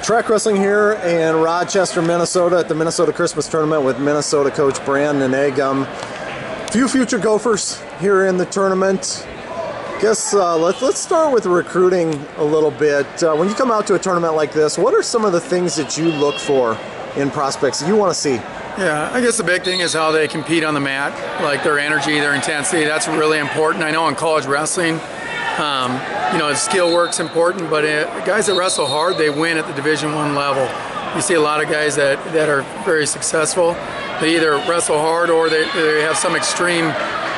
Track wrestling here in Rochester, Minnesota at the Minnesota Christmas Tournament with Minnesota coach Brandon Eggum. Few future Gophers here in the tournament. Guess let's start with recruiting a little bit. When you come out to a tournament like this, what are some of the things that you look for in prospects that you want to see? Yeah, I guess the big thing is how they compete on the mat, like their energy, their intensity. That's really important. I know in college wrestling, skill work's important, but guys that wrestle hard, they win at the Division I level. You see a lot of guys that are very successful. They either wrestle hard or they have some extreme,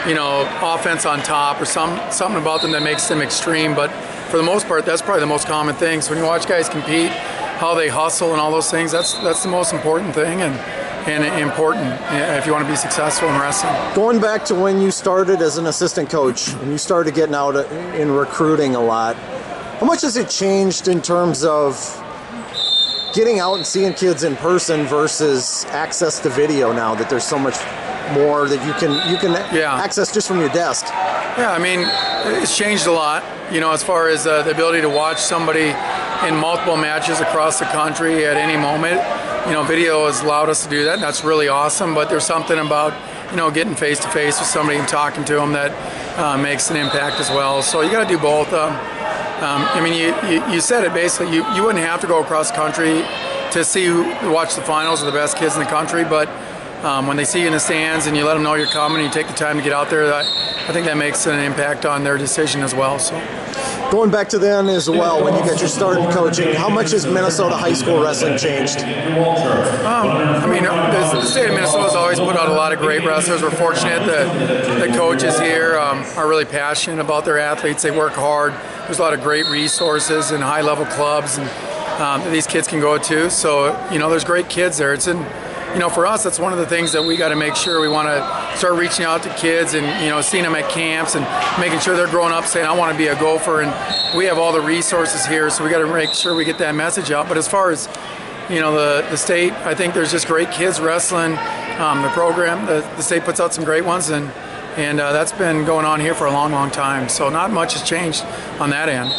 offense on top or something about them that makes them extreme. But for the most part, that's probably the most common thing. So when you watch guys compete, how they hustle and all those things, that's the most important thing and important if you want to be successful in wrestling. Going back to when you started as an assistant coach and you started getting out in recruiting a lot, how much has it changed in terms of getting out and seeing kids in person versus access to video now that there's so much more that you can access just from your desk? Yeah, I mean, it's changed a lot, as far as the ability to watch somebody in multiple matches across the country at any moment. Video has allowed us to do that, and that's really awesome, but there's something about, getting face-to-face with somebody and talking to them that makes an impact as well. So you got to do both. You said it basically. You wouldn't have to go across the country to watch the finals of the best kids in the country, but when they see you in the stands and you let them know you're coming and you take the time to get out there, I think that makes an impact on their decision as well. So. Going back to then as well, when you got your start in coaching, how much has Minnesota high school wrestling changed? The state of Minnesota has always put out a lot of great wrestlers. We're fortunate that the coaches here are really passionate about their athletes. They work hard. There's a lot of great resources and high-level clubs and that these kids can go to. So, there's great kids there. For us, that's one of the things that we got to make sure. We want to start reaching out to kids and, seeing them at camps and making sure they're growing up saying, I want to be a Gopher. And we have all the resources here, so we got to make sure we get that message out. But as far as, the state, I think there's just great kids wrestling. The program, the state puts out some great ones, and that's been going on here for a long, long time. So not much has changed on that end.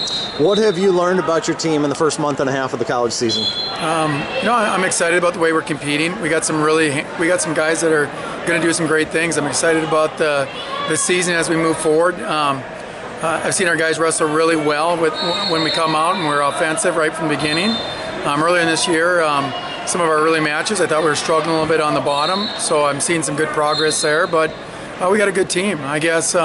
What have you learned about your team in the first month and a half of the college season? I'm excited about the way we're competing. We got some guys that are going to do some great things. I'm excited about the season as we move forward. I've seen our guys wrestle really well when we come out and we're offensive right from the beginning. Earlier in this year, some of our early matches, I thought we were struggling a little bit on the bottom, so I'm seeing some good progress there. But we got a good team. I guess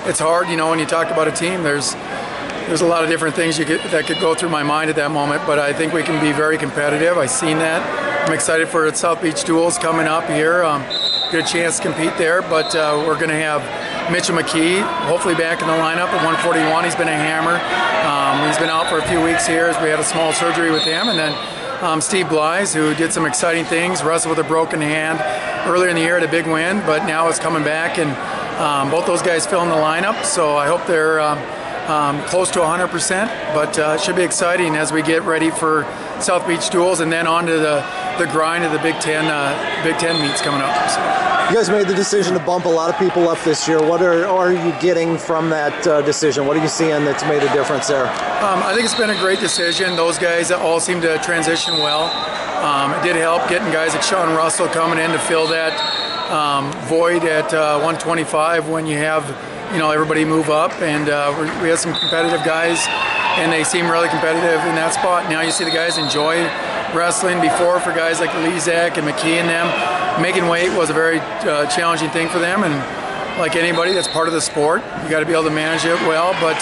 it's hard, when you talk about a team. There's a lot of different things that could go through my mind at that moment, but I think we can be very competitive. I've seen that. I'm excited for the South Beach Duels coming up here. Good chance to compete there, but we're going to have Mitchell McKee hopefully back in the lineup at 141. He's been a hammer. He's been out for a few weeks here as we had a small surgery with him, and then Steve Blyes, who did some exciting things, wrestled with a broken hand earlier in the year at a big win, but now is coming back, and both those guys fill in the lineup, so I hope they're close to 100%, but it should be exciting as we get ready for South Beach Duels and then on to the grind of the Big Ten meets coming up. So. You guys made the decision to bump a lot of people up this year. What are you getting from that decision? What are you seeing that's made a difference there? I think it's been a great decision. Those guys all seem to transition well. It did help getting guys like Sean Russell coming in to fill that void at 125 when you have everybody move up, and we had some competitive guys, and they seem really competitive in that spot. Now you see the guys enjoy wrestling. Before, for guys like Lezak and McKee and them, making weight was a very challenging thing for them, and like anybody, that's part of the sport. You got to be able to manage it well, but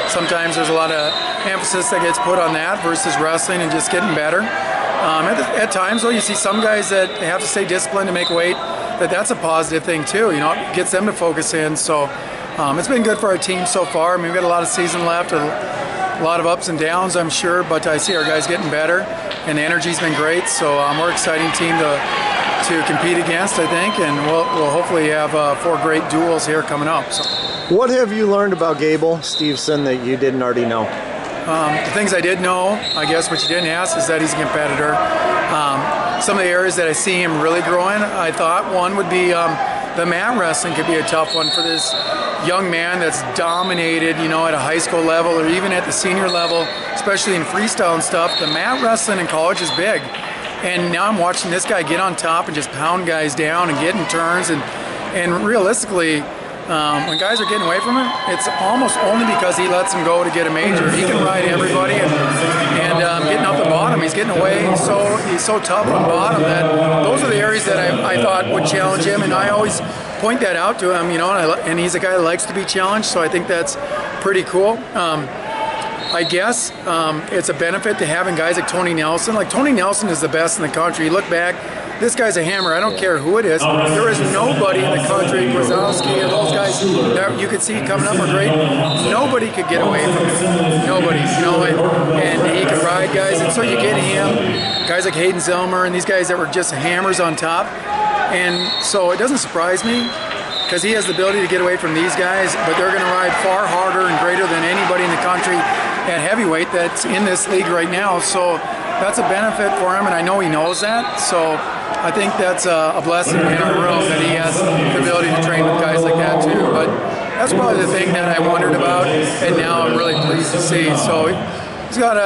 sometimes there's a lot of emphasis that gets put on that versus wrestling and just getting better. At times, though, you see some guys that have to stay disciplined to make weight. That's a positive thing too. It gets them to focus in. So it's been good for our team so far. We've got a lot of season left, a lot of ups and downs, I'm sure, but I see our guys getting better, and the energy's been great. So we're an exciting team to compete against, I think, and we'll hopefully have 4 great duels here coming up. So. What have you learned about Gable Steveson that you didn't already know? The things I did know, I guess, what you didn't ask, is that he's a competitor. Some of the areas that I see him really growing, I thought one would be the mat wrestling could be a tough one for this young man that's dominated, you know, at a high school level or even at the senior level, especially in freestyle and stuff. The mat wrestling in college is big. And now I'm watching this guy get on top and just pound guys down and get in turns. And realistically, when guys are getting away from him, it's almost only because he lets them go to get a major. He can ride everybody, and getting up the bottom, he's getting away. He's so tough on bottom that those are the areas that I thought would challenge him, and I always point that out to him, you know. And he's a guy that likes to be challenged, so I think that's pretty cool. I guess it's a benefit to having guys like Tony Nelson. Like, Tony Nelson is the best in the country. You look back, this guy's a hammer. I don't care who it is. There is nobody in the country, Brzezowski or those guys that you could see coming up are great. Nobody could get away from him. Nobody, you know, and he could ride guys. And so you get him, guys like Hayden Zellmer and these guys that were just hammers on top. And so it doesn't surprise me, because he has the ability to get away from these guys, but they're going to ride far harder and greater than anybody in the country at heavyweight that's in this league right now. So that's a benefit for him, and I know he knows that. So I think that's a blessing in our room that he has the ability to train with guys like that too. But that's probably the thing that I wondered about, and now I'm really pleased to see. So he's got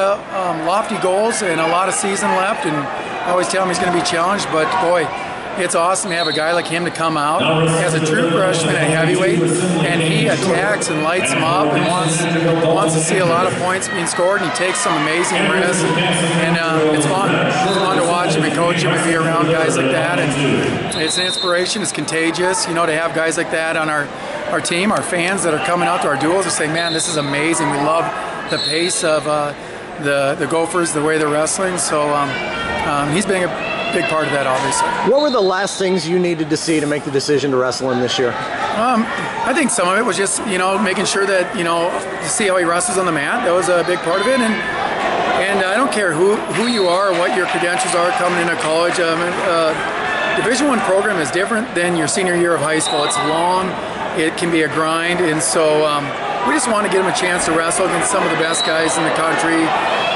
lofty goals and a lot of season left, and I always tell him he's going to be challenged, but boy, it's awesome to have a guy like him to come out as a true freshman at heavyweight, and he attacks and lights him up and wants to see a lot of points being scored, and he takes some amazing risks, and it's fun. It's fun to watch him and coach him and be around guys like that, and it's an inspiration. It's contagious, you know, to have guys like that on our team, our fans that are coming out to our duels and say, man, this is amazing. We love the pace of the Gophers, the way they're wrestling. So he's being a big part of that, obviously. What were the last things you needed to see to make the decision to wrestle him this year? I think some of it was just, you know, making sure that, you know, to see how he wrestles on the mat. That was a big part of it. And I don't care who you are or what your credentials are coming into college. Division I program is different than your senior year of high school. It's long. It can be a grind. And so we just want to give him a chance to wrestle against some of the best guys in the country.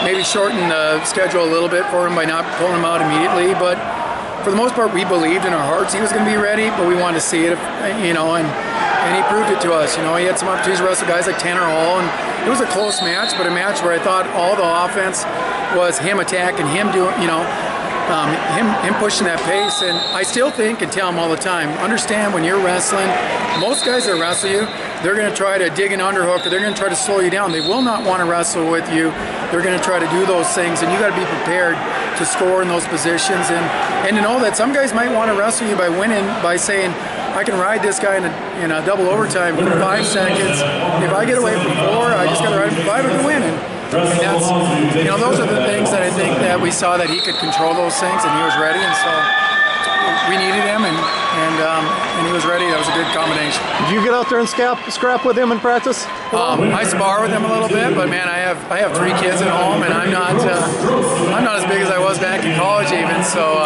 Maybe shorten the schedule a little bit for him by not pulling him out immediately, but for the most part, we believed in our hearts he was going to be ready, but we wanted to see it, you know, and he proved it to us. You know, he had some opportunities to wrestle guys like Tanner Hall, and it was a close match, but a match where I thought all the offense was him attacking, him doing, you know, him pushing that pace. And I still think and tell him all the time, understand when you're wrestling, most guys that wrestle you, they're going to try to dig an underhook, or they're going to try to slow you down. They will not want to wrestle with you. They're going to try to do those things, and you got to be prepared to score in those positions, and to know that some guys might want to wrestle you by winning, by saying, I can ride this guy in a double overtime for 5 seconds. If I get away from 4, I just got to ride him for 5 and win. And that's, you know, those are the things that I think that we saw that he could control those things, and he was ready, and so we needed him, and he was ready. That was a good combination. Did you get out there and scrap with him in practice? I spar with him a little bit, but man, I have 3 kids at home, and I'm not as big as I was back in college even. So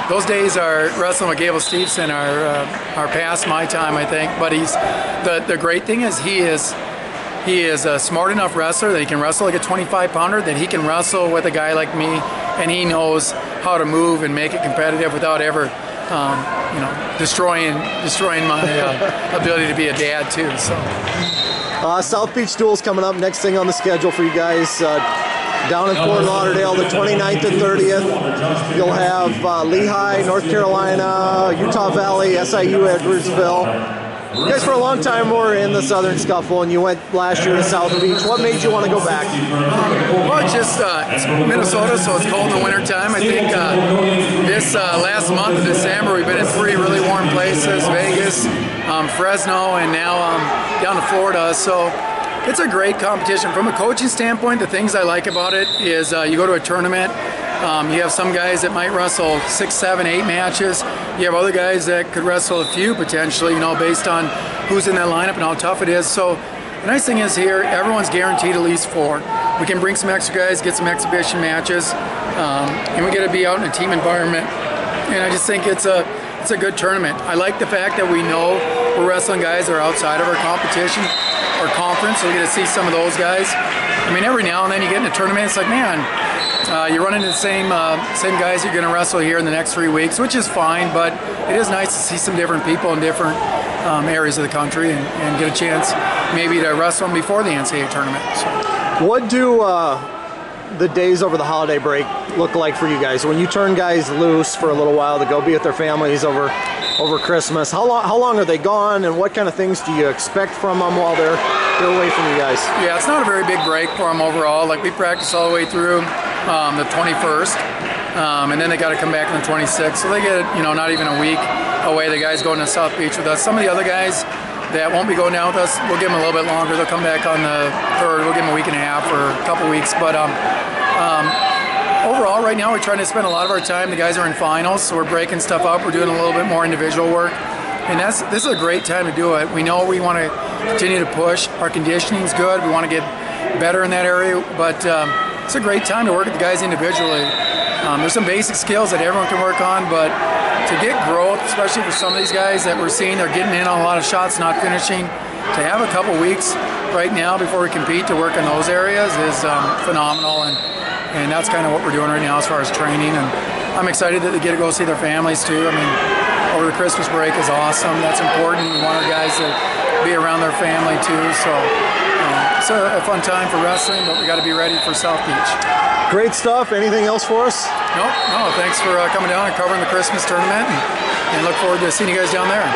those days are wrestling with Gable Steveson are past my time, I think. But he's the great thing is he is a smart enough wrestler that he can wrestle like a 25-pounder, that he can wrestle with a guy like me, and he knows how to move and make it competitive without ever, you know, destroying my ability to be a dad too. So. South Beach Duel's coming up. Next thing on the schedule for you guys down in Fort Lauderdale, the 29th and 30th. You'll have Lehigh, North Carolina, Utah Valley, SIU Edwardsville. You guys for a long time were in the Southern Scuffle, and you went last year to South Beach. What made you want to go back? Well, it's Minnesota, so it's cold in the wintertime. I think this last month of December, we've been in 3 really warm places, Vegas, Fresno, and now down to Florida. So it's a great competition. From a coaching standpoint, the things I like about it is you go to a tournament, you have some guys that might wrestle 6, 7, 8 matches. You have other guys that could wrestle a few potentially, you know, based on who's in that lineup and how tough it is. So the nice thing is here, everyone's guaranteed at least 4. We can bring some extra guys, get some exhibition matches, and we get to be out in a team environment. And I just think it's a good tournament. I like the fact that we know we're wrestling guys that are outside of our competition or conference, so we get to see some of those guys. I mean, every now and then you get in a tournament, it's like, man, You run into the same guys you're going to wrestle here in the next 3 weeks, which is fine, but it is nice to see some different people in different areas of the country and get a chance maybe to wrestle them before the NCAA tournament. So. What do the days over the holiday break look like for you guys? When you turn guys loose for a little while to go be with their families over Christmas, how long are they gone, and what kind of things do you expect from them while they're away from you guys? Yeah, it's not a very big break for them overall. Like, we practice all the way through the 21st, and then they got to come back on the 26th. So they get, not even a week away. The guys going to South Beach with us. Some of the other guys that won't be going down with us, we'll give them a little bit longer. They'll come back on the 3rd. We'll give them a week and a half or a couple weeks. But overall, right now, we're trying to spend a lot of our time. The guys are in finals, so we're breaking stuff up. We're doing a little bit more individual work. And this is a great time to do it. We know we want to continue to push. Our conditioning's good. We want to get better in that area. But it's a great time to work with the guys individually. There's some basic skills that everyone can work on, but to get growth, especially for some of these guys that we're seeing, they're getting in on a lot of shots, not finishing. To have a couple weeks right now before we compete to work in those areas is phenomenal, and that's kind of what we're doing right now as far as training. And I'm excited that they get to go see their families too. I mean, over the Christmas break is awesome. That's important. We want our guys to be around their family too. So it's a fun time for wrestling, but we got to be ready for South Beach. Great stuff. Anything else for us? No. Thanks for coming down and covering the Christmas tournament, and look forward to seeing you guys down there.